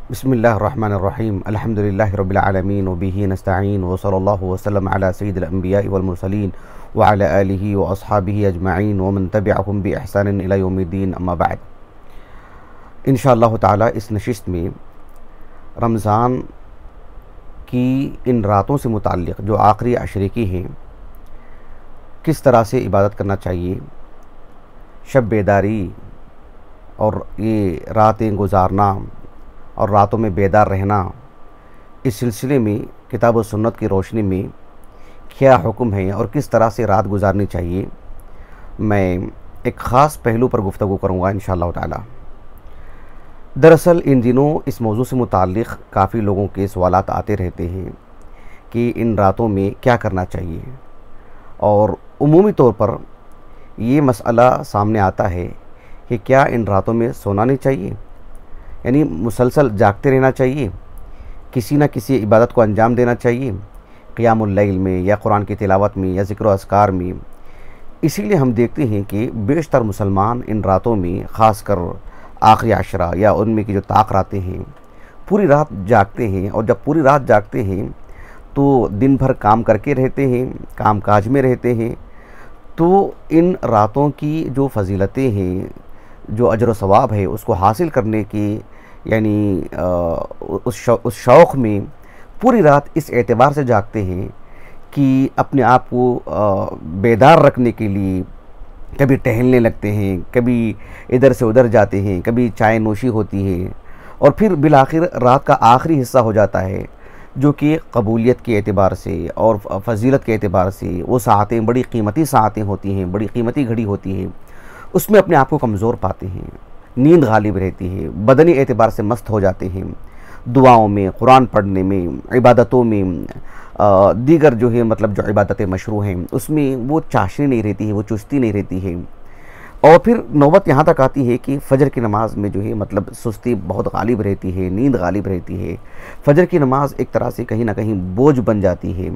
बिस्मिल्लाहिर्रहमानिर्रहीम अल्हम्दुलिल्लाहि रब्बिल आलमीन व बिही नस्तईन व सल्लल्लाहु वसल्लम अला सय्यिदिल अंबिया'i वल मुरसलीन व अला आलिहि व अस्हाबिहि अजमईन व मन तबिअहुम बि ihसान इला यौमिद्दीन अम्मा बाद। इंशाअल्लाह ताला इस नशिस्त में रमज़ान की इन रातों से मुताल्लिक़ जो आखिरी अशरे की हैं, किस तरह से इबादत करना चाहिए, शब बेदारी और ये रातें गुजारना और रातों में बेदार रहना, इस सिलसिले में किताब व सुन्नत की रोशनी में क्या हुक्म है और किस तरह से रात गुजारनी चाहिए, मैं एक ख़ास पहलू पर गुफ्तगू करूँगा इंशाअल्लाह ताला। दरअसल इन दिनों इस मौजू से मुताल्लिक़ काफ़ी लोगों के सवालात आते रहते हैं कि इन रातों में क्या करना चाहिए, और उमूमी तौर पर ये मसला सामने आता है कि क्या इन रातों में सोना नहीं चाहिए, यानी मुसलसल जागते रहना चाहिए, किसी न किसी इबादत को अंजाम देना चाहिए, क़ियामुल लैल में या कुरान की तिलावत में या ज़िक्र अस्कार में। इसीलिए हम देखते हैं कि बेशतर मुसलमान इन रातों में ख़ासकर आखिरी अशरा या उनमें की जो ताक़ रातें हैं, पूरी रात जागते हैं, और जब पूरी रात जागते हैं तो दिन भर काम करके रहते हैं, काम काज में रहते हैं। तो इन रातों की जो फजीलतें हैं, जो अजर व सवाब है, उसको हासिल करने की यानी उस शौक़ में पूरी रात इस एतबार से जागते हैं कि अपने आप को बेदार रखने के लिए कभी टहलने लगते हैं, कभी इधर से उधर जाते हैं, कभी चाय नोशी होती है, और फिर बिलाखिर रात का आखिरी हिस्सा हो जाता है जो कि कबूलियत के एतबार से और फजीलत के एतबार से वो साआतें बड़ी कीमती साआतें होती हैं, बड़ी कीमती घड़ी होती है। उसमें अपने आप को कमज़ोर पाते हैं, नींद गालिब रहती है, बदनी एतबार से मस्त हो जाते हैं, दुआओं में, कुरान पढ़ने में, इबादतों में, दीगर जो है मतलब जो इबादतें मशरू हैं उसमें वो चाशनी नहीं रहती है, वो चुस्ती नहीं रहती है। और फिर नौबत यहाँ तक आती है कि फ़जर की नमाज़ में जो है मतलब सुस्ती बहुत गालिब रहती है, नींद गालिब रहती है। फ़जर की नमाज़ एक तरह से कहीं ना कहीं बोझ बन जाती है,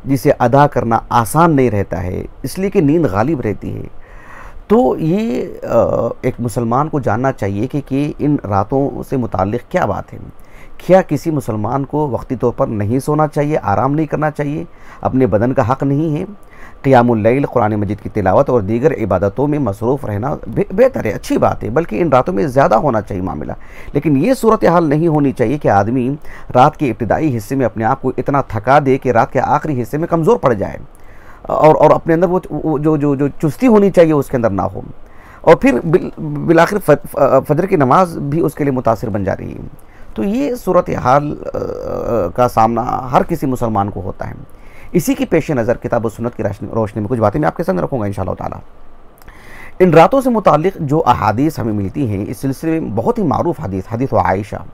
जिसे अदा करना आसान नहीं रहता है, इसलिए कि नींद गालिब रहती है। तो ये एक मुसलमान को जानना चाहिए कि इन रातों से मुताल्लिक़ क्या बात है। क्या किसी मुसलमान को वक्ती तौर पर नहीं सोना चाहिए, आराम नहीं करना चाहिए, अपने बदन का हक़ नहीं है? क़ियामुल लैल, कुरान मजीद की तिलावत और दीगर इबादतों में मसरूफ़ रहना बेहतर है, अच्छी बात है, बल्कि इन रातों में ज़्यादा होना चाहिए मामला। लेकिन ये सूरत हाल नहीं होनी चाहिए कि आदमी रात के इब्तिदाई हिस्से में अपने आप को इतना थका दे कि रात के आखिरी हिस्से में कमज़ोर पड़ जाए, और अपने अंदर वो जो चुस्ती होनी चाहिए उसके अंदर ना हो, और फिर बिलाखिर फ़जर की नमाज भी उसके लिए मुतासिर बन जा रही है। तो ये सूरत हाल का सामना हर किसी मुसलमान को होता है। इसी की पेश नज़र किताब व सुन्नत की रोशनी में कुछ बातें मैं आपके सामने रखूँगा इंशाअल्लाह ताला। इन रातों से मुताल्लिक़ जो अहादीस हमें मिलती हैं, इस सिलसिले में बहुत ही मारूफ हदीस, हदीस आयशा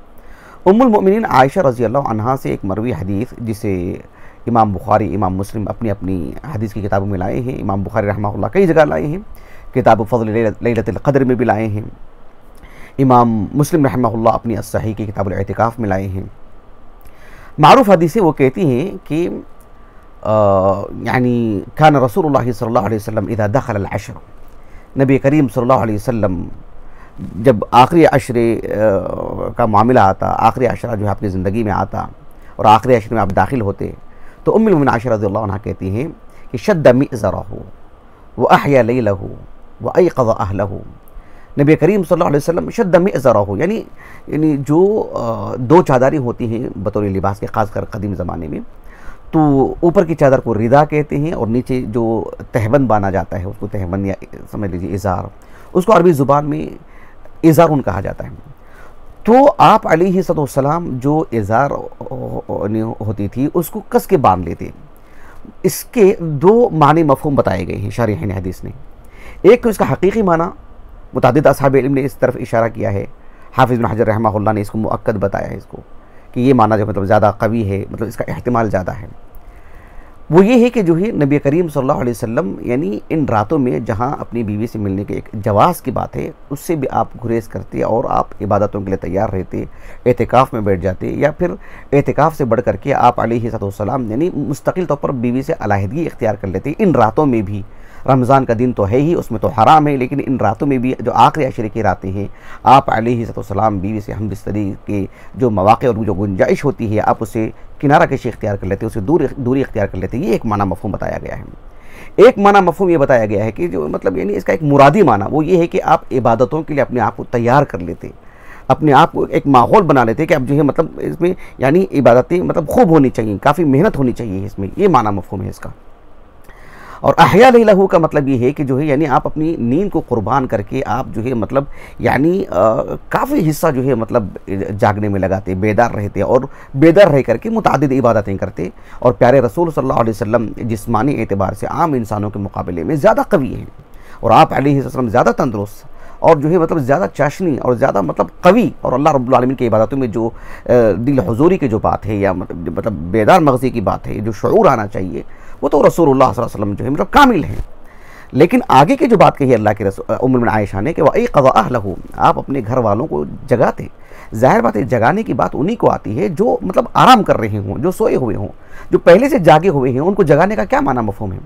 उम्मुल मोमिनीन आयशा रज़ी अल्लाह अन्हा से एक मरवी हदीस, जिसे इमाम बुखारी, इमाम मुस्लिम अपनी अपनी हदीस की किताबों में लाए हैं। इमाम बुखारी रहमहुल्लाह कई जगह लाए हैं, किताब फ़ज़्ल लैलतुल क़द्र में भी लाए हैं। इमाम मुस्लिम रहमहुल्लाह अपनी अस्सही की किताबुल एतिकाफ़ में लाए हैं। मारूफ हदीसें वो कहती हैं कि यानी कान रसूलुल्लाह सल्लल्लाहु अलैहि वसल्लम इज़ा दख़ल अल अश्र, नबी करीम सल्लल्लाहु अलैहि वसल्लम जब आखिरी अशरे का मामला आता, आखिरी अशरा जो है आपकी ज़िंदगी में आता और आखिरी अशरे में आप दाखिल होते, तो उम्मुल मोमिनीन आयशा रज़ियल्लाहु अन्हा कहती हैं कि शद्द मिज़रहु व अहया लैलहु व अयक़ज़ अहलहु। नबी करीम सल्लल्लाहु अलैहि वसल्लम शद्द मिज़रहु यानी जो दो चादरें होती हैं बतौर लिबास के, ख़ासकर कदीम ज़माने में, तो ऊपर की चादर को रिदा कहते हैं और नीचे जो तहबंद बाना जाता है उसको तहबंद या समझ लीजिए इज़ार, उसको अरबी ज़ुबान में इज़ारुन कहा जाता है। तो आप अलैहिस्सलाम जो इज़ार होती थी उसको कस के बांध लेते। इसके दो मानी मफ़हूम बताए गए हैं शारिहीन हदीस ने। एक तो इसका हकीकी माना, मुतादिद असहाब इल्म ने इस तरफ इशारा किया है, हाफिज़ इब्न हजर रहमहुल्लाह ने इसको मुअक्कद बताया है इसको कि ये माना जो मतलब ज़्यादा कवी है, मतलब इसका एहतिमाल ज़्यादा है। वो ये है कि जो है नबी करीम सल्लल्लाहु अलैहि वसल्लम यानी इन रातों में जहाँ अपनी बीवी से मिलने के एक जवाज़ की बात है, उससे भी आप गुरेज करते और आप इबादतों के लिए तैयार रहते, एतिकाफ़ में बैठ जाते, या फिर एतिकाफ़ से बढ़ करके आप अलैहिस्सलाम यानी मुस्तकिल तौर पर बीवी से अलहदगी इख्तियार कर लेते इन रातों में भी, रमज़ान का दिन तो है ही, उसमें तो हराम है, लेकिन इन रातों में भी जो आखिरी अशरे की रातें हैं, आप अलैहिस्सलाम बीवी से हमबिस्तरी के जो मौक़े और जो गुंजाइश होती है, आप उसे किनारा कशी इख्तियार कर लेते हैं, उसे दूरी इख्तियार कर लेते हैं। ये एक माना मफ़हूम बताया गया है। एक माना मफ़हूम ये बताया गया है कि जो मतलब यानी इसका एक मुरादी माना वो ये है कि आप इबादतों के लिए अपने आप को तैयार कर लेते, अपने आप को एक माहौल बना लेते कि अब जो है मतलब इसमें यानी इबादतें मतलब खूब होनी चाहिए, काफ़ी मेहनत होनी चाहिए इसमें, ये माना मफ़हूम है इसका। और अहया लहू का मतलब ये है कि जो है यानी आप अपनी नींद को कुर्बान करके आप जो है मतलब यानी काफ़ी हिस्सा जो है मतलब जागने में लगाते, बेदार रहते और बेदार रह करके मुतादिद इबादतें करते। और प्यारे रसूल सल्लल्लाहु अलैहि वसल्लम जिस्मानी एतबार से आम इंसानों के मुकाबले में ज़्यादा कवी हैं और आप अलैहिस्सलाम ज़्यादा तंदुरुस्त और जो है मतलब ज़्यादा चाशनी और ज़्यादा मतलब कवी, और अल्लाह रब्बुल आलमीन की इबादतों में जो दिल हुजूरी की जो बात है या मतलब बेदार मगज़ी की बात है, जो शऊर आना चाहिए, वो तो रसूलुल्लाह सल्लल्लाहु अलैहि वसल्लम जो है मतलब कामिल हैं। लेकिन आगे की जो बात कही अल्लाह के रसूल उम्मुल मोमिनीन आयशा ने कि वअयक़ज़ अहलहू, आप अपने घर वालों को जगाते। ज़ाहिर बात है जगाने की बात उन्हीं को आती है जो मतलब आराम कर रहे हों, जो सोए हुए हों, जो पहले से जागे हुए हैं, उनको जगाने का क्या माना मफ़हूम है।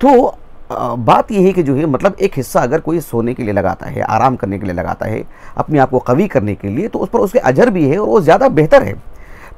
तो बात यह है कि जो है मतलब एक हिस्सा अगर कोई सोने के लिए लगाता है, आराम करने के लिए लगाता है, अपने आप को कवी करने के लिए, तो उस पर उसके अजर भी है और वो ज़्यादा बेहतर है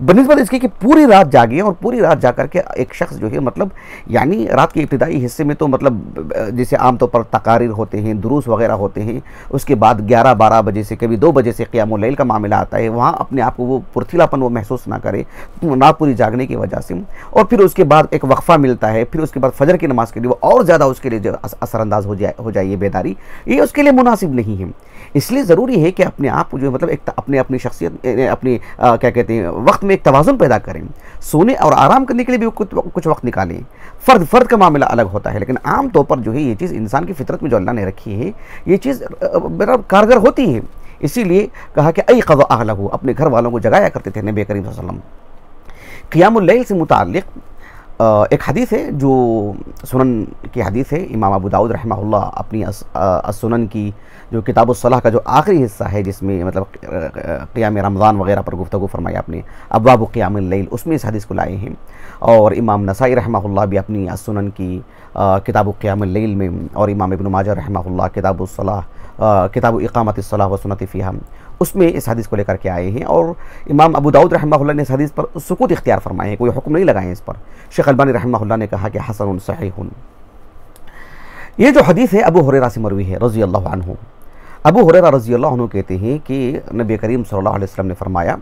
बनिस्बत इसके कि पूरी रात जागे। और पूरी रात जा करके एक शख्स जो है मतलब यानी रात के इब्तिदाई हिस्से में तो मतलब जैसे आमतौर पर तकारीर होते हैं, दुरूस वगैरह होते हैं, उसके बाद 11-12 बजे से कभी 2 बजे से क़ियामुल लैल का मामला आता है, वहाँ अपने आप को वो फुर्तीलापन वो महसूस ना करे रात पूरी जागने की वजह से। और फिर उसके बाद एक वक्फ़ा मिलता है, फिर उसके बाद फजर की नमाज़ के लिए वो और ज़्यादा उसके लिए जो असरअंदाज हो जाए ये बेदारी, ये उसके लिए मुनासिब नहीं है। इसलिए ज़रूरी है कि अपने आप को जो है मतलब एक अपनी शख्सियत अपनी क्या कहते हैं वक्त में एक तवाज़ुन पैदा करें, सोने और आराम करने के लिए भी कुछ वक्त निकालें। फ़र्द का मामला अलग होता है, लेकिन आम तौर पर जो है ये चीज़ इंसान की फितरत में जो अल्लाह ने रखी है, ये चीज़ बड़ा कारगर होती है। इसीलिए कहा कि अयक़ज़ अहलहू, अपने घर वालों को जगाया करते थे नबी करीम सल्लल्लाहु अलैहि वसल्लम। क़ियामुल लैल से मुताल्लिक़ एक हदीस है जो सुनन की हदीस है, इमाम अबू दाऊद रहमहुल्लाह अपनी सुनन की जो किताबुस सलाह का जो आखिरी हिस्सा है, जिसमें मतलब क़ियाम रमज़ान वगैरह पर गुफ्तगू फरमाई आपने, अब्वाब क़ियामुल लैल, उसमें इस हदीस को लाए हैं। और इमाम नसाई रहमहुल्लाह भी अपनी सुनन की किताब क़ियामुल लैल में, और इमाम इब्न माजा रहमहुल्लाह किताबुस सलाह किताब इक़ामतिस सलाह व सुन्नति फ़ीहा, उसमें इस हदीस को लेकर के आए हैं। और इमाम अबू दाऊद रहमहुल्लाह ने इस हदीस पर सुकूत इख्तियार फरमाए हैं, कोई हुक्म नहीं लगाए इस पर। शेख अलबानी रहमहुल्लाह ने कहा कि हसन सहीहुन। ये जो हदीस है अबू हुरैरा से मरवी है रज़ियल्लाहु अन्हु। अबू हुरैरा रज़ियल्लाहु अन्हु कहते हैं कि नबी करीम सल्लल्लाहु अलैहि वसल्लम ने फरमाया,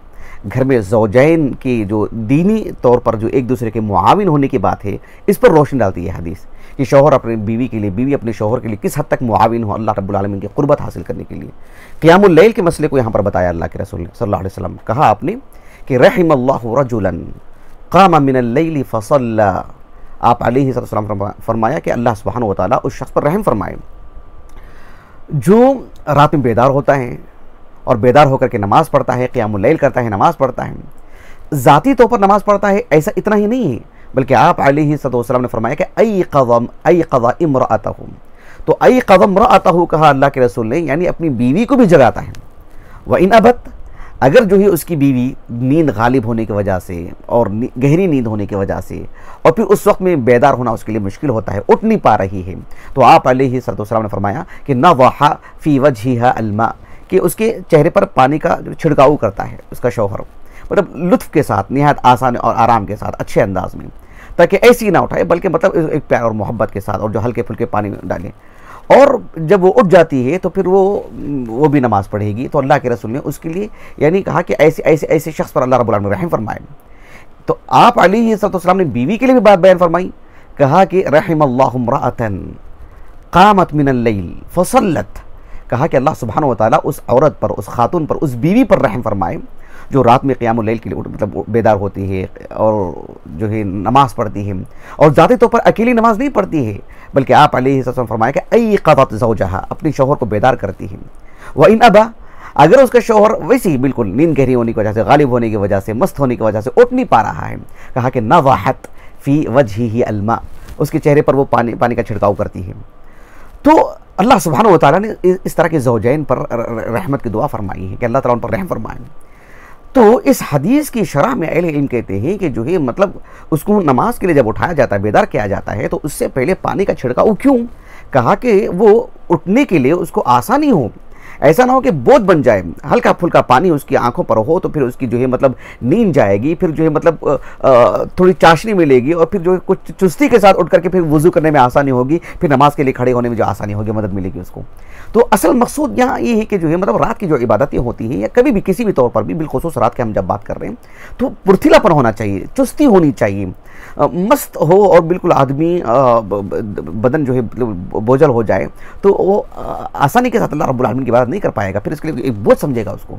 घर में ज़ौजैन की जो दीनी तौर पर जो एक दूसरे के मुआविन होने की बात है, इस पर रोशनी डालती है हदीस कि शौहर अपनी बीवी के लिए, बीवी अपने शौहर के लिए किस हद तक मुआविन हो अल्लाह रब्बुल आलमीन की कुर्बत हासिल करने के लिए। क़ियामुल लैल के मसले को यहाँ पर बताया अल्लाह के रसूल सल्लल्लाहु अलैहि वसल्लम। कहा आपने कि रहिमल्लाहु रजुलन क़ाम मिनल लैल फ़सल्ला, आप अलैहिस्सलाम फरमाया कि अल्लाह सुब्हानहु व तआला उस शख्स पर रहम फरमाए जो रात में बेदार होता है और बेदार होकर के नमाज़ पढ़ता है, क़ियामुल लैल करता है, नमाज़ पढ़ता है, ज़ाती तौर पर नमाज़ पढ़ता है। ऐसा इतना ही नहीं है, बल्कि आप अलैहिस्सलाम ने फरमाया कि अयक़ज़ इम्रअतहु, तो अयक़ज़ इम्रअतहु कहा अल्लाह के रसूल ने, यानी अपनी बीवी को भी जगाता है। व इन अबत, अगर जो है उसकी बीवी नींद गालिब होने की वजह से और गहरी नींद होने की वजह से, और फिर उस वक्त में बेदार होना उसके लिए मुश्किल होता है, उठ नहीं पा रही है, तो आप अलैहिस्सलाम ने फरमाया कि नज़अ फ़ी वजहिहा अल-मा, कि उसके चेहरे पर पानी का छिड़काव करता है उसका शौहर, मतलब लुत्फ़ के साथ, निहायत आसान और आराम के साथ, अच्छे अंदाज में, ताकि ऐसी ना उठाए, बल्कि मतलब एक प्यार और मोहब्बत के साथ, और जो हल्के फुल्के पानी डालें। और जब वो उठ जाती है तो फिर वो भी नमाज़ पढ़ेगी। तो अल्लाह के रसूल ने उसके लिए यानी कहा कि ऐसे शख्स पर अल्लाह रब्बुल आलमीन रहम फरमाए। तो आप अलैहिस्सलाम ने बीवी के लिए भी बात बयान फरमाई, कहा कि रहिमल्लाहु इम्रअतन क़ामत मिनल लैल फ़सल्लत, कहा कि अल्लाह सुब्हानहु व तआला उस औरत पर, उस खातून पर, उस बीवी पर रहम फरमाए जो रात में क़ियामुल लैल के लिए मतलब बेदार होती है और जो है नमाज़ पढ़ती है, और ज़ाती तौर पर अकेली नमाज नहीं पढ़ती है, बल्कि आप अलैहिस्सलाम फरमाया कि अयक़ज़त ज़ौजहा, अपनी शौहर को बेदार करती है। व इन अबा, अगर उसका शौहर वैसे ही बिल्कुल नींद गहरी होने की वजह से, गालिब होने की वजह से, मस्त होने की वजह से उठ नहीं पा रहा है, कहा कि नज़अत फ़ी वजहिही अल-मा, उसके चेहरे पर वो पानी का छिड़काव करती है। तो अल्लाह सुब्हानहु व तआला ने इस तरह के ज़ौजैन पर रहमत की दुआ फरमाई है कि अल्लाह ताला उन पर रहम फरमाए। तो इस हदीस की शरह में अहले इल्म कहते हैं कि जो है मतलब उसको नमाज के लिए जब उठाया जाता है, बेदार किया जाता है, तो उससे पहले पानी का छिड़काव क्यों? कहा कि वो उठने के लिए उसको आसानी हो, ऐसा ना हो कि बोझ बन जाए। हल्का फुल्का पानी उसकी आंखों पर हो तो फिर उसकी जो है मतलब नींद जाएगी, फिर जो है मतलब थोड़ी चाशनी मिलेगी और फिर जो है कुछ चुस्ती के साथ उठ करके फिर वुजू करने में आसानी होगी, फिर नमाज के लिए खड़े होने में जो आसानी होगी, मदद मिलेगी उसको। तो असल मकसूद यहाँ ये है कि जो है मतलब रात की जो इबादतें होती हैं या कभी भी किसी भी तौर पर भी, बिलखुसूस रात के हम जब बात कर रहे हैं, तो फुर्तीलापन होना चाहिए, चुस्ती होनी चाहिए। मस्त हो और बिल्कुल आदमी बदन जो है बोझल हो जाए तो वो आसानी के साथ अल्लाह रब्बुल आलमीन की इबादत नहीं कर पाएगा, फिर इसके लिए एक बोझ समझेगा उसको।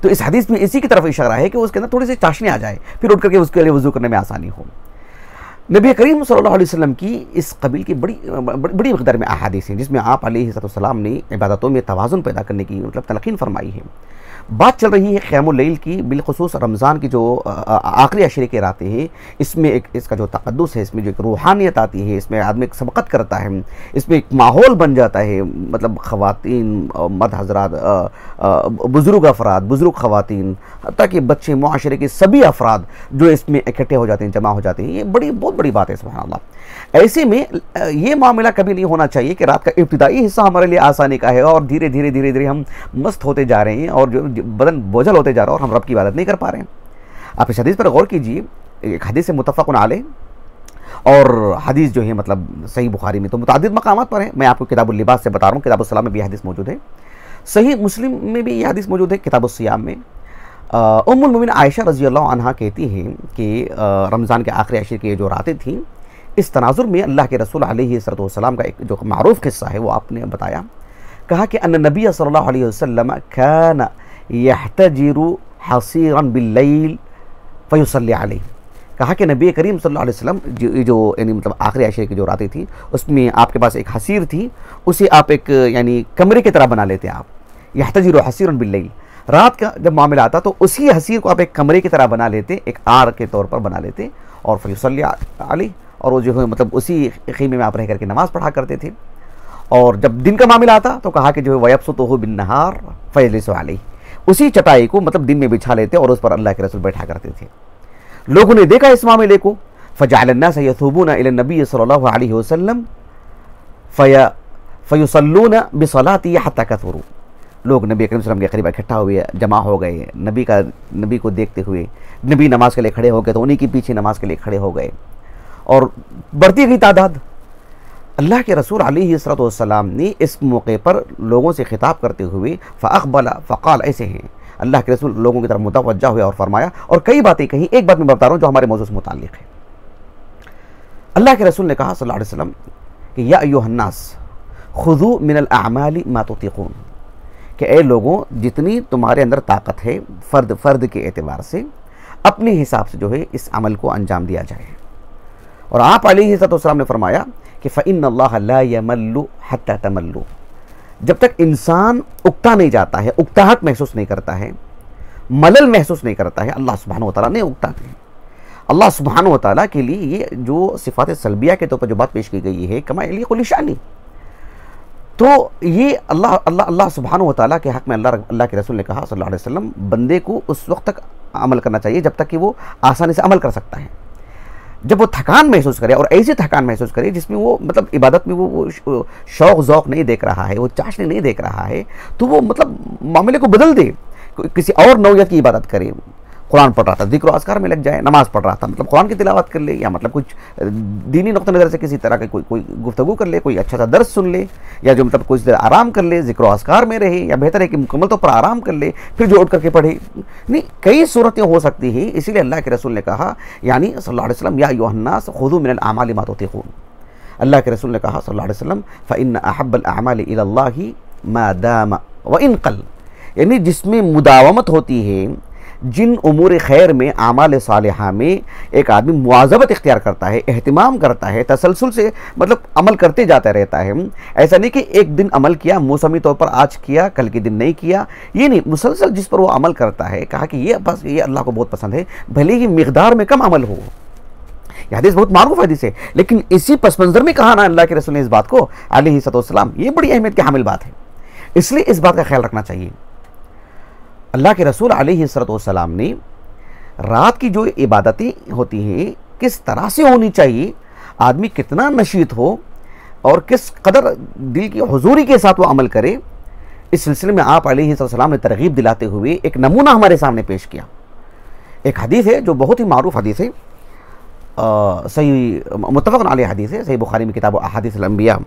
तो इस हदीस में इसी की तरफ इशारा है कि उसके अंदर थोड़ी सी चाशनी आ जाए, फिर उठ करके उसके लिए वजू करने में आसानी हो। नबी करीम सल्लल्लाहु अलैहि वसल्लम की इस कबील की बड़ी मकदार में अहादीस हैं जिसमें आप अलैहिस्सलाम ने इबादतों में तवाज़ुन पैदा करने की मतलब तलक़ीन फरमाई है। बात चल रही है क़यामुल लैल की, बिलखुसूस रमज़ान की जो आखिरी अशरे के रातें हैं, इसमें एक इसका जो तक़द्दुस है, इसमें जो एक रूहानियत आती है, इसमें आदमी एक सबक़त करता है, इसमें एक माहौल बन जाता है। मतलब ख़वातीन, मर्द हज़रात, बुज़ुर्ग अफराद, बुज़ुर्ग ख़वातीन, ताकि बच्चे, मुआशरे के सभी अफराद जो इसमें इकट्ठे हो जाते हैं, जमा हो जाते हैं। ये बहुत बड़ी बात है, सुभान अल्लाह। ऐसे में ये मामला कभी नहीं होना चाहिए कि रात का इब्तिदाई हिस्सा हमारे लिए आसानी का है और धीरे धीरे हम मस्त होते जा रहे हैं और जो बदन बोझल होते जा रहा है और हम रब की इबादत नहीं कर पा रहे हैं। आप इस हदीस पर गौर कीजिए, एक हदीस से मुत्तफ़क़ुन अलैह और हदीस जो है मतलब सही बुखारी में तो मुतअद्दिद मकामात पर है। मैं आपको किताबुल लिबास से बता रहा हूँ, किताबुस सलाम में भी हदीस मौजूद है, सही मुस्लिम में भी ये हदीस मौजूद है, किताबुस सियाम में। उम्मुल मोमिनीन आयशा रज़ियल्लाहु अन्हा कहती हैं कि रमज़ान के आखिरी अशरे की जो रातें थीं, इस तनाजुर में अल्लाह के रसूल अलैहिस्सलाम का एक जो मारूफ किस्सा है वो आपने बताया। कहा कि अन्न नबी सल्लल्लाहु अलैहि वसल्लम कान यहतजिरु हसीरन बिल्लैल फयुसल्ली अलैहि। कहा कि नबी करीम सल्लल्लाहु अलैहि वसल्लम जो यानी मतलब आखिरी अशरे की जो रातें थी उसमें आपके पास एक हसीर थी, उसे आप एक यानी कमरे की तरह बना लेते आप। यहतजिरु हसीरन बिल्लैल, रात का जब मामला आता तो उसी हसीर को आप एक कमरे की तरह बना लेते, एक आर के तौर पर बना लेते और फयुसल्ली अलैहि, और वो जो है मतलब उसी खीमे में आप रह करके नमाज़ पढ़ा करते थे। और जब दिन का मामला आता तो कहा कि जो है वयब्सुतुहु बिन्नहार फयजलिसु अलैहि, उसी चटाई को मतलब दिन में बिछा लेते और उस पर अल्लाह के रसूल बैठा करते थे। लोगों ने देखा इस मामले को, फजअलन्नास यथूबूना इला नबी सल्लल्लाहु अलैहि वसल्लम फयुसल्लूना बिसलाती हत्ता कथुरू। लोग नबी करीम सल्लल्लाहु अलैहि वसल्लम के करीब इकट्ठा हुए, जमा हो गए, नबी को देखते हुए, नबी नमाज के लिए खड़े हो गए तो उन्हीं के पीछे नमाज के लिए खड़े हो गए और बढ़ती गई तादाद। अल्लाह के रसूल अलैहिस्सलाम ने इस मौके पर लोगों से खिताब करते हुए फ़अक़बला फ़क़ाल, ऐसे हैं अल्लाह के रसूल लोगों की तरफ मुतवज्जा हुए और फरमाया, और कई बातें कहीं, एक बात मैं बता रहा हूँ जो हमारे मौजूद से मुताल्लिक़ है। अल्लाह के रसूल ने कहा सल्लल्लाहु अलैहि वसल्लम कि या अय्युहन्नास खुज़ू मिनल अअमालि मा तुतीक़ून, कि ए लोगों जितनी तुम्हारे अंदर ताकत है फ़र्द के एतबार से अपने हिसाब से जो है इस अमल को अंजाम दिया जाए। और आप अलैहिस्सलाम ने फरमाया कि फ़इन्नल्लाह ला यमल्लु हत्ता तमल्लु, जब तक इंसान उकता नहीं जाता है, उकताहट महसूस नहीं करता है, मलल महसूस नहीं करता है, अल्लाह सुब्हानहू व तआला ने उकता है। अल्लाह सुब्हानहू व तआला के लिए ये जो सिफ़ात सल्बिया के तौर पर जो बात पेश की गई है, कमा यलीक़ु लिशानी, तो ये अल्लाह सुब्हानहू व तआला के हक़ में अल्लाह के रसूल ने कहा सल्लल्लाहु अलैहि वसल्लम, बंदे को उस वक्त तक अमल करना चाहिए जब तक कि वो आसानी से अमल कर सकता है। जब वो थकान महसूस करे, और ऐसी थकान महसूस करे जिसमें वो मतलब इबादत में वो शौक़ ज़ौक़ नहीं देख रहा है, वो चाशनी नहीं देख रहा है, तो वो मतलब मामले को बदल दे, किसी और नौयत की इबादत करे। कुरान पढ़ रहा था, ज़िक्र अस्कार में लग जाए, नमाज़ पढ़ रहा था मतलब कुरान की तिलावत कर ले, या मतलब कुछ दीनी नुक्ता नज़र से किसी तरह का कोई गुफ्तगू कर ले, कोई अच्छा सा दर्स सुन ले, या जो मतलब कुछ देर आराम कर ले, ज़िक्र अस्कार में रहे, या बेहतर है कि मुकम्मल तौर पर आराम कर ले, फिर जो उठ करके पढ़े। नहीं, कई सूरतें हो सकती हैं। इसीलिए अल्लाह के रसूल ने कहा यानी सल्लल्लाहु अलैहि वसल्लम, या अय्युहन्नास खुज़ू मिनल अअमालि मा तुतीक़ून। अल्लाह के रसूल ने कहा सल्लल्लाहु अलैहि वसल्लम फ़इन्न अहब्बल अअमालि इलल्लाहि मा दाम व इन क़ल, यानी जिसमें मुदावमत होती है, जिन उमूर खैर में, आमाल सालिहा में एक आदमी मुआज़बत इख्तियार करता है, एहतिमाम करता है, तसलसल से मतलब अमल करते जाता रहता है। ऐसा नहीं कि एक दिन अमल किया, मौसमी तौर पर आज किया, कल के दिन नहीं किया, ये नहीं, मुसलसल जिस पर वो अमल करता है। कहा कि ये बस ये अल्लाह को बहुत पसंद है, भले ही मिक़दार में कम अमल हो। यह हदीस बहुत मारूफ हदीस है, लेकिन इसी पस मंज़र में कहा ना अल्लाह के रसूल ने इस बात को अलैहिस्सलाम, ये बड़ी अहमियत की हामिल बात है, इसलिए इस बात का ख्याल रखना चाहिए। अल्लाह के रसूल अलैहिस्सलाम ने रात की जो इबादतें होती हैं किस तरह से होनी चाहिए, आदमी कितना नशीत हो, और किस कदर दिल की हुजूरी के साथ वो अमल करे, इस सिलसिले में आप अलैहिस्सलाम ने तरगीब दिलाते हुए एक नमूना हमारे सामने पेश किया। एक हदीस है जो बहुत ही मारूफ हदीस है, सही मुत्तफ़क़ुन अलैह हदीस है, सही बुखारी में किताब अहादीस अल अंबिया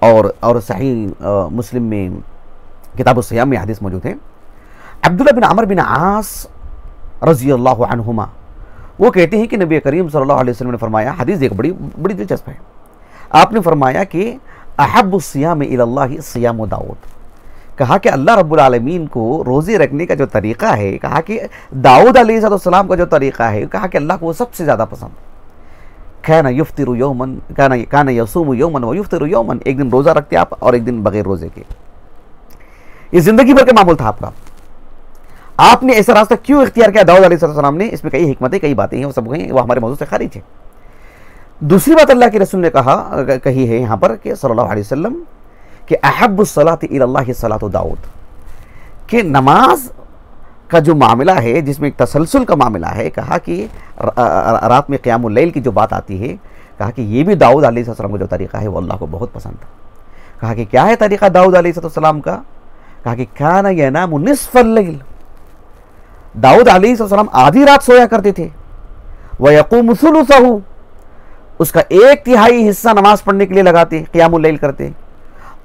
और सही मुस्लिम में किताब सियाम में हदीस मौजूद है। अब्दुल्लाह बिन अमर बिन आस रज़ी अल्लाहु अन्हुमा वो कहते हैं कि नबी करीम सल्लल्लाहु अलैहि वसल्लम ने फरमाया, हदीस एक बड़ी दिलचस्प है। आपने फरमाया कि अहब्बु सियाम इलल्लाहि सियामु दाऊद, कहा कि अल्लाह रब्बुल आलमीन को रोज़े रखने का जो तरीक़ा है, कहा कि दाऊद अलैहिस्सलाम का जो तरीक़ा है, कहा कि अल्लाह को वो सबसे ज़्यादा पसंद। काना युफ्तिरु यौमन काना यसूमु यौमन व युफ्तिरु यौमन, एक दिन रोज़ा रखते आप और एक दिन बगैर रोज़े के। ये ज़िंदगी भर का मामूल था आपका। आपने ऐसा रास्ता क्यों इख्तियार किया दाऊद अलैहिस्सलाम ने? इसमें कई हिकमतें, कई बातें हैं, वो सब हैं, वो हमारे मौजूद से खारिज है। दूसरी बात अल्लाह के रसूल ने कही है यहाँ पर कि सल्लल्लाहु अलैहि वसल्लम कि अहब्बुस सलाति इलल्लाहि सलातु दाऊद, कि नमाज का जो मामला है जिसमें एक तसलसल का मामला है, कहा कि रात में क़ियामुल लैल की जो बात आती है, कहा कि ये भी दाऊद अलैहिस्सलाम का जो तरीक़ा है वो अल्लाह को बहुत पसंद था। कहा कि क्या है तरीक़ा दाऊद अलैहिस्सलाम का? कहा कि काना यनामु निस्फ़ल लैल, दाऊद अलैहिस्सलाम आधी रात सोया करते थे। व यक़ूमु सुलुसहु, उसका 1/3 हिस्सा नमाज पढ़ने के लिए लगाते, क़ियामुल लैल करते।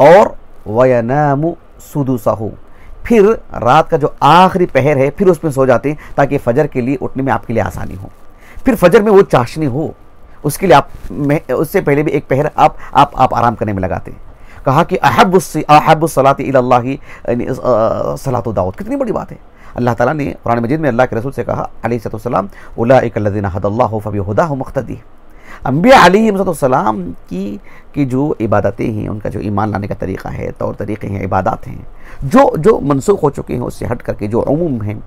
और व यनामु सुदुसहु, फिर रात का जो आखिरी पहर है फिर उसमें सो जाते ताकि फजर के लिए उठने में आपके लिए आसानी हो, फिर फजर में वो चाशनी हो, उसके लिए आप उससे पहले भी एक पहर आप आराम करने में लगाते। कहा कि अहब्बुस सलाति इलल्लाहि सलातु दाऊद, कितनी बड़ी बात है। अल्लाह ताला ने कुरान मजीद में अल्लाह के रसूल से कहा अलैहिस्सलाम, उलाइका लज़ीना हदल्लाहु फबिहुदाहु मुक़्तदी। अंबिया अलैहिस्सलाम की जो इबादतें हैं, उनका जो ईमान लाने का तरीक़ा है, तौर तरीक़े हैं, इबादत हैं, जो मनसूख हो चुके हैं उससे हट करके जो उमूम हैं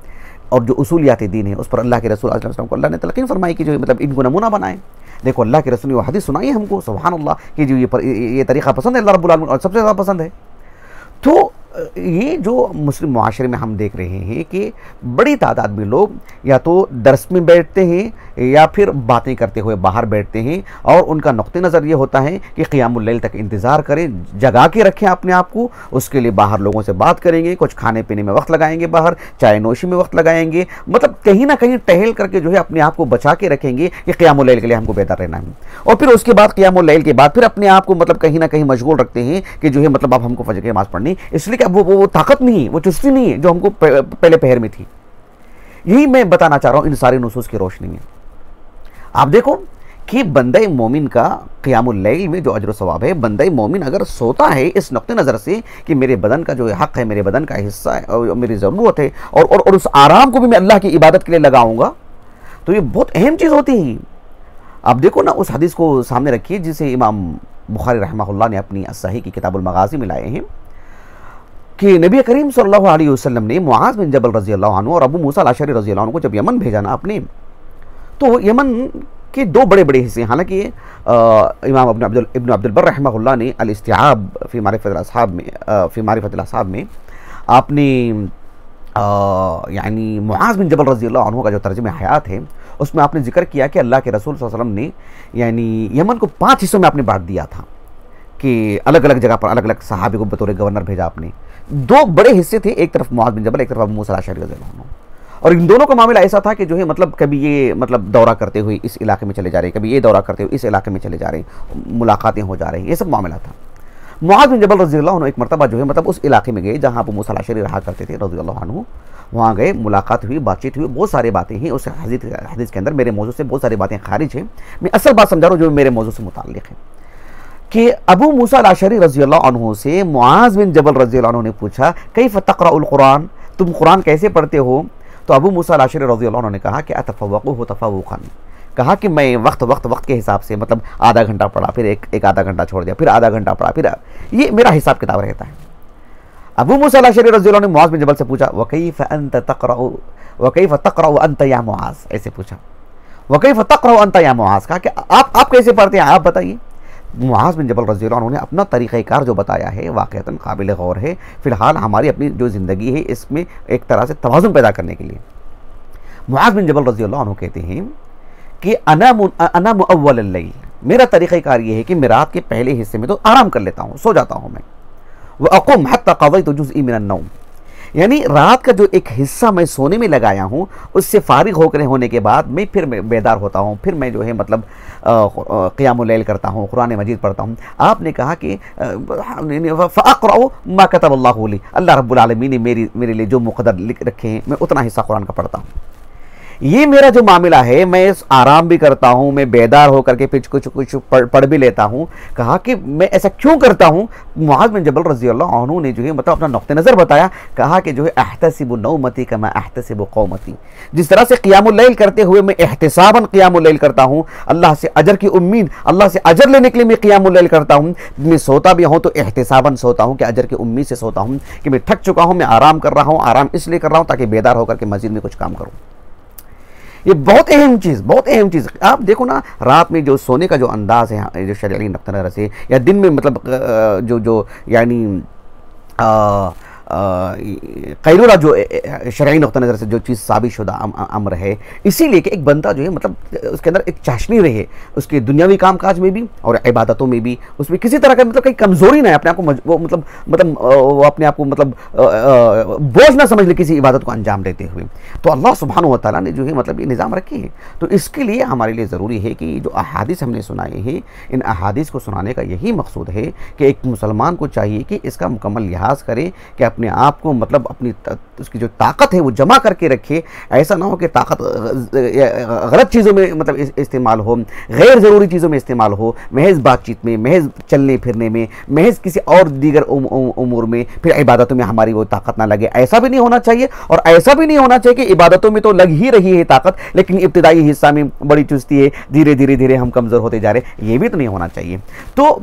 और जो उसूलियात दीन है, उस पर अल्लाह के रसूल सल्लल्लाहु अलैहि वसल्लम को अल्लाह ने तलक़ीन फरमाई कि जो मतलब इनको नमूना बनाएं। देखो अल्लाह के रसूल ने वो हदीस सुनाई है हमको, सुभान अल्लाह, कि जो ये तरीक़ा पसंद है अल्लाह रब्बुल आलमीन और सबसे ज़्यादा पसंद है। तो ये जो मुस्लिम मुआशरे में हम देख रहे हैं कि बड़ी तादाद में लोग या तो दर्स में बैठते हैं या फिर बातें करते हुए बाहर बैठते हैं, और उनका नुक्ते नज़र ये होता है कि क़ियामुल लैल तक इंतज़ार करें, जगा के रखें अपने आप को, उसके लिए बाहर लोगों से बात करेंगे, कुछ खाने पीने में वक्त लगाएंगे, बाहर चाय नोशी में वक्त लगाएंगे, मतलब कहीं ना कहीं टहल करके जो है अपने आप को बचा के रखेंगे कि क़ियामुल लैल के लिए हमको बेहतर रहना है। और फिर उसके बाद क़ियामुल लैल के बाद फिर अपने आप को मतलब कहीं ना कहीं मशगूल रखते हैं कि जो है मतलब अब हमको फजर की नमाज़ पढ़नी, इसलिए कि अब वो ताकत नहीं है, वो चुस्ती नहीं है जो हमको पहले पहर में थी। यही मैं बताना चाह रहा हूँ इन सारी नुसूस की रोशनी में। आप देखो कि बंदे मोमिन का क़ियामुल लैल में जो अजर सवाब है, बंदे मोमिन अगर सोता है इस नुक्ते नज़र से कि मेरे बदन का जो हक़ है, मेरे बदन का हिस्सा है और मेरी ज़रूरत है, और उस आराम को भी मैं अल्लाह की इबादत के लिए लगाऊंगा, तो ये बहुत अहम चीज़ होती है। आप देखो ना, उस हदीस को सामने रखिए जिसे इमाम बुखारी रहमहुल्लाह ने अपनी सही की किताबुल मगाज़ी में लाए हैं कि नबी करीम सल्लल्लाहु अलैहि वसल्लम ने मुआज़ बिन जबल रज़ी अल्लाहु अन्हु और अबू मूसा अल-अशअरी रज़ी अल्लाहु अन्हु को जब यमन भेजा ना आपने, तो यमन के दो बड़े बड़े हिस्से, हालांकि इमाम इब्न अब्दुल बर रहमहुल्लाह ने अल-इस्तिआब फ़ी मारिफ़तिल अस्हाब में आपने यानी मुआज़ बिन जबल रज़ी अल्लाहु अन्हु का जो तर्जुमे हयात है उसमें आपने जिक्र किया कि अल्लाह के रसूल सल्लल्लाहु अलैहि वसल्लम ने यानी यमन को 5 हिस्सों में आपने बांट दिया था कि अलग अलग जगह पर अलग अलग सहाबी को बतौर गवर्नर भेजा आपने। 2 बड़े हिस्से थे, एक तरफ मुआज़ बिन जबल, एक तरफ अबू मूसा अल-अशअरी रज़ियल्लाहु अन्हु। और इन दोनों का मामला ऐसा था कि जो है मतलब कभी ये मतलब दौरा करते हुए इस इलाके में चले जा रहे हैं, कभी ये दौरा करते हुए इस इलाके में चले जा रहे हैं, मुलाकातें हो जा रही हैं, ये सब मामला था। मुआज़ बिन जबल रज़ियल्लाहु अन्हु एक मरतबा जो है मतलब उस इलाके में गए जहाँ अबू मूसा अल-अशअरी रहा करते थे रज़ियल्लाहु अन्हु, वहाँ गए, मुलाकात हुई, बातचीत हुई, बहुत सारी बातें हैं उस हदीस के अंदर। मेरे मौजू से बहुत सारी बातें खारिज हैं, मैं असल बात समझा रहा हूँ जो मेरे मौजू से मुताल्लिक़ है कि अबू मूसा अल-अशअरी रज़ियल्लाहु अन्हु से मुआज़ बिन जबल रज़ियल्लाहु अन्हु ने पूछा कैफ़ तक़रउल कुरान, तुम कुरान कैसे पढ़ते हो? तो अबू मूसा अल-अशअरी रज़ियल्लाहु अन्हु ने कहा कि अतफ़व्वक़ुहु तफ़व्वुक़न, कहा कि मैं वक्त के हिसाब से मतलब आधा घंटा पढ़ा, फिर एक आधा घंटा छोड़ दिया, फिर आधा घंटा पढ़ा, फिर ये मेरा हिसाब किताब रहता है। अबू मूसा अल-अशअरी रज़ियल्लाहु अन्हु ने मुआज़ बिन जबल से पूछा वकैफ़ तक़रउ अंत या मुआज़, ऐसे पूछा वकैफ़ तक़रउ अंत या मुआज़, कहा कि आप कैसे पढ़ते हैं, आप बताइए। मुआज़ बिन जबल रज़ियल्लाहु अन्हु ने अपना तरीक़ाकार जो बताया है वाक़अतन काबिल गौर है। फ़िलहाल हमारी अपनी जो ज़िंदगी है इसमें एक तरह से तवाज़ुन पैदा करने के लिए मुआज़ बिन जबल रज़ियल्लाहु अन्हु कहते हैं कि अना मुअव्वल लैल, मेरा तरीक़ाकार ये है कि मैं रात के पहले हिस्से में तो आराम कर लेता हूँ, सो जाता हूँ मैं। वह अक़ुम हत्ता क़ज़यतु जुज़ई मिनन नौम, यानी रात का जो एक हिस्सा मैं सोने में लगाया हूँ उससे फारिग होने के बाद मैं फिर बेदार होता हूँ, फिर मैं जो है मतलब क़ियामुल लैल करता हूँ, कुरान मजीद पढ़ता हूँ। आपने कहा कि फ़अक़रअु मा कतबल्लाहु ली, अल्लाह रब्बुल आलमीन ने मेरे लिए जो मुक़द्दर लिख रखे हैं मैं उतना हिस्सा कुरान का पढ़ता हूँ। ये मेरा जो मामला है, मैं आराम भी करता हूँ, मैं बेदार होकर के फिर कुछ पढ़ भी लेता हूँ। कहा कि मैं ऐसा क्यों करता हूँ? मुआज़ बिन जबल रज़ी अल्लाह अन्हु ने जो है मतलब अपना नुक्ते नज़र बताया। कहा कि जो है अहतसिबु नौमती कमा अहतसिबु कौमती, जिस तरह से क़ियामुल लैल करते हुए मैं एहतिसाबन क़ियामुल लैल करता हूँ, अल्लाह से अजर की उम्मीद, अल्लाह से अजर लेने के लिए मैं क़ियामुल लैल करता हूँ। मैं सोता भी हूँ तो एहतिसाबन सोता हूँ कि अजर की उम्मीद से सोता हूँ कि मैं थक चुका हूँ, मैं आराम कर रहा हूँ, आराम इसलिए कर रहा हूँ ताकि बेदार होकर के मस्जिद में कुछ काम करूँ। ये बहुत अहम चीज़ आप देखो ना, रात में जो सोने का जो अंदाज़ है, जो शरई नक़्ता नज़र से, या दिन में मतलब जो यानी कैलूला जो शरई नुक़्ता नज़र से जो चीज़ साबित शुदा अम्र है, इसीलिए कि एक बंदा जो है मतलब उसके अंदर एक चाशनी रहे, उसके दुनियावी काम काज में भी और इबादतों में भी, उसमें किसी तरह का मतलब कहीं कमज़ोरी ना है, अपने आप को वो वो अपने आप को मतलब बोझ ना समझ ले किसी इबादत को अंजाम देते हुए। तो अल्लाह सुब्हानहु व तआला ने जो है मतलब ये निज़ाम रखे हैं। तो इसके लिए हमारे लिए ज़रूरी है कि जो अहादीस हमने सुनाए हैं, इन अहादीस को सुनाने का यही मकसूद है कि एक मुसलमान को चाहिए कि इसका मुकम्मल लिहाज करे कि अपने आप को मतलब अपनी उसकी जो ताकत है वो जमा करके रखे। ऐसा ना हो कि ताकत गलत चीज़ों में मतलब इस्तेमाल हो, गैर ज़रूरी चीज़ों में इस्तेमाल हो, महज बातचीत में, महज चलने फिरने में, महज किसी और दीगर उमूर में, फिर इबादतों में हमारी वो ताकत ना लगे। ऐसा भी नहीं होना चाहिए। और ऐसा भी नहीं होना चाहिए कि इबादतों में तो लग ही रही है ताकत, लेकिन इब्तिदाई हिस्सा में बड़ी चुस्ती है, धीरे धीरे हम कमज़ोर होते जा रहे, ये भी तो नहीं होना चाहिए। तो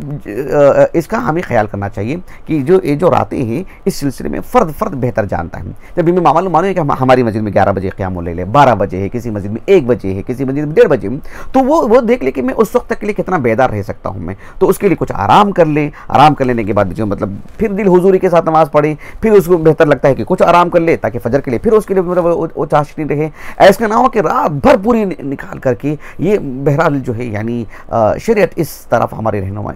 इसका हमें ख्याल करना चाहिए कि ये जो रातें हैं, इस सिलसिले में फ़र्द बेहतर जानता है। जब हमें मालूम है कि हमारी मस्जिद में 11 बजे क़ियामुल लैल है, 12 बजे है, किसी मस्जिद में 1 बजे है, किसी मस्जिद में 1:30 बजे, तो वो देख ले कि मैं उस वक्त तक के लिए कितना बेदार रह सकता हूँ मैं, तो उसके लिए कुछ आराम कर ले। आराम कर लेने के बाद जो मतलब फिर दिल हुजूरी के साथ नमाज़ पढ़े, फिर उसको बेहतर लगता है कि कुछ आराम कर ले ताकि फजर के लिए फिर उसके लिए मतलब वो चाशनी रहे। ऐसा ना हो कि रात भर पूरी निकाल करके ये बहरहाल जो है यानी शरीयत इस तरफ हमारे रहनुमा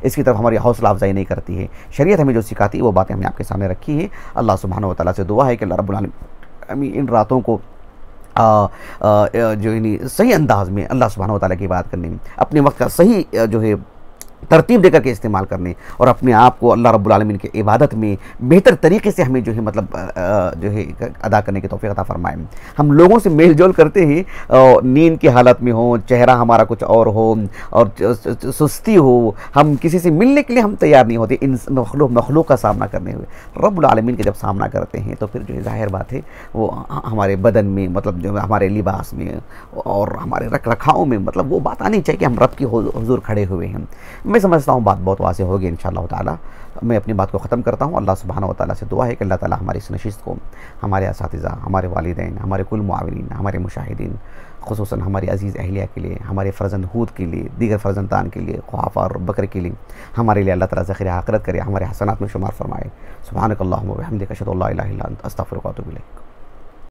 इसकी तरफ हमारी हौसला अफजाई नहीं करती है। शरीयत हमें जो सिखाती है वो बातें हमने आपके सामने रखी है। अल्लाह सुब्हानहु व तआला से दुआ है कि अल्लाह रब्बुल आलमीन इन रातों को जो यानी सही अंदाज में अल्लाह सुब्हानहु व तआला की बात करने में, अपने वक्त का सही जो है तरतीब देकर के इस्तेमाल करने और अपने आप को अल्लाह रब्बुल आलमीन के इबादत में बेहतर तरीके से हमें जो है मतलब जो है अदा करने की तौफीक अता फरमाए। हम लोगों से मेल जोल करते ही नींद की हालत में हो, चेहरा हमारा कुछ और हो और सुस्ती हो, हम किसी से मिलने के लिए हम तैयार नहीं होते इन मखलूक का सामना करने हुए। रब्बुल आलमीन के जब सामना करते हैं तो फिर जो है ज़ाहिर बात है वो हमारे बदन में मतलब जो हमारे लिबास में और हमारे रख रखाव में मतलब वो बात आनी चाहिए कि हम रब की हुजूर खड़े हुए हैं। मैं समझता हूँ बात बहुत वाज़ेह होगी इंशाअल्लाह ताला। मैं अपनी बात को ख़त्म करता हूँ। अल्लाह सुब्हानहु व तआला से दुआ है कि अल्लाह ताला हमारी इस नशिस्त को, हमारे असातिज़ा, हमारे वालिदैन, हमारे कुल मुआविनीन, हमारे मुशाहिदीन, ख़ुसूसन हमारी अज़ीज़ अहलिया के लिए, हमारे फ़र्जंद हूद के लिए, दीगर फ़र्जंदान के लिए, ख़ुहाफ़ा और बकर के लिए, हमारे लिए अल्लाह ताला ज़ख़ीर आख़िरत करे, हमारे हसनात में शुमार फरमाए। सुब्हानकल्लाहुम्मा व बिहम्दिका अशहदु अल्ला इलाहा इल्ला अंत अस्तग़फिरुका व अतूबु इलैक।